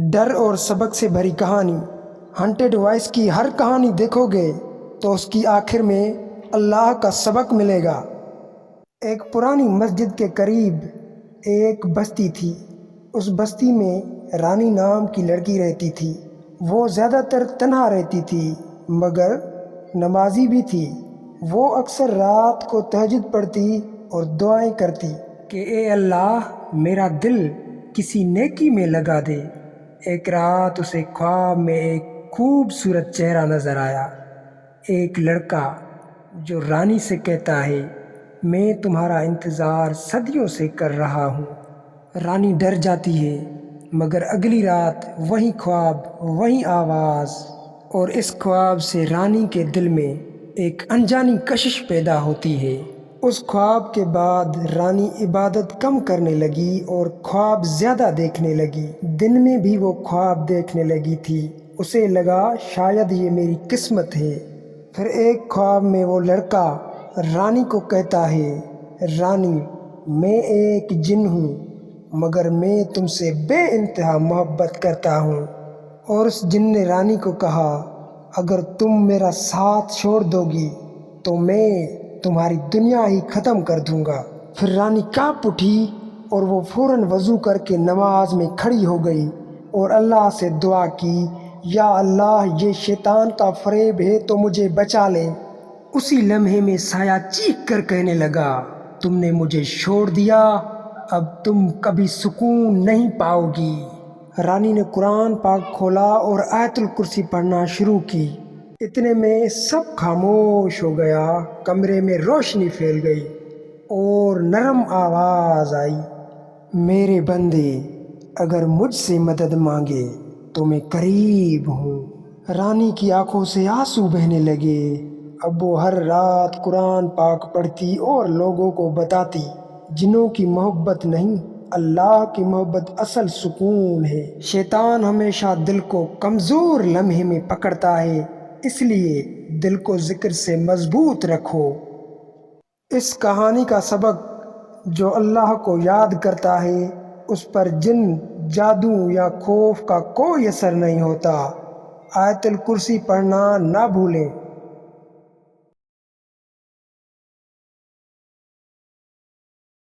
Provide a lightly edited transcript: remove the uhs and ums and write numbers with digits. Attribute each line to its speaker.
Speaker 1: ڈر اور سبق سے بھری کہانی۔ ہنٹڈ وائس کی ہر کہانی دیکھو گے تو اس کی آخر میں اللہ کا سبق ملے گا۔ ایک پرانی مسجد کے قریب ایک بستی تھی۔ اس بستی میں رانی نام کی لڑکی رہتی تھی۔ وہ زیادہ تر تنہا رہتی تھی مگر نمازی بھی تھی۔ وہ اکثر رات کو تہجد پڑھتی اور دعائیں کرتی کہ اے اللہ میرا دل کسی نیکی میں لگا دے۔ ایک رات اسے خواب میں ایک خوبصورت چہرہ نظر آیا، ایک لڑکا جو رانی سے کہتا ہے میں تمہارا انتظار صدیوں سے کر رہا ہوں۔ رانی ڈر جاتی ہے مگر اگلی رات وہی خواب، وہی آواز، اور اس خواب سے رانی کے دل میں ایک انجانی کشش پیدا ہوتی ہے۔ اس خواب کے بعد رانی عبادت کم کرنے لگی اور خواب زیادہ دیکھنے لگی۔ دن میں بھی وہ خواب دیکھنے لگی تھی۔ اسے لگا شاید یہ میری قسمت ہے۔ پھر ایک خواب میں وہ لڑکا رانی کو کہتا ہے، رانی میں ایک جن ہوں مگر میں تم سے بے انتہا محبت کرتا ہوں۔ اور اس جن نے رانی کو کہا اگر تم میرا ساتھ چھوڑ دو گی تو میں تمہاری دنیا ہی ختم کر دوں گا۔ پھر رانی کانپ اٹھی اور وہ فوراً وضو کر کے نماز میں کھڑی ہو گئی اور اللہ سے دعا کی، یا اللہ یہ شیطان کا فریب ہے تو مجھے بچا لے۔ اسی لمحے میں سایہ چیخ کر کہنے لگا، تم نے مجھے چھوڑ دیا، اب تم کبھی سکون نہیں پاؤ گی۔ رانی نے قرآن پاک کھولا اور آیت الکرسی پڑھنا شروع کی۔ اتنے میں سب خاموش ہو گیا، کمرے میں روشنی پھیل گئی اور نرم آواز آئی، میرے بندے اگر مجھ سے مدد مانگے تو میں قریب ہوں۔ رانی کی آنکھوں سے آنسو بہنے لگے۔ اب وہ ہر رات قرآن پاک پڑھتی اور لوگوں کو بتاتی، جنوں کی محبت نہیں، اللہ کی محبت اصل سکون ہے۔ شیطان ہمیشہ دل کو کمزور لمحے میں پکڑتا ہے، اس لیے دل کو ذکر سے مضبوط رکھو۔ اس کہانی کا سبق، جو اللہ کو یاد کرتا ہے اس پر جن، جادو یا خوف کا کوئی اثر نہیں ہوتا۔ آیت الکرسی پڑھنا نہ بھولیں۔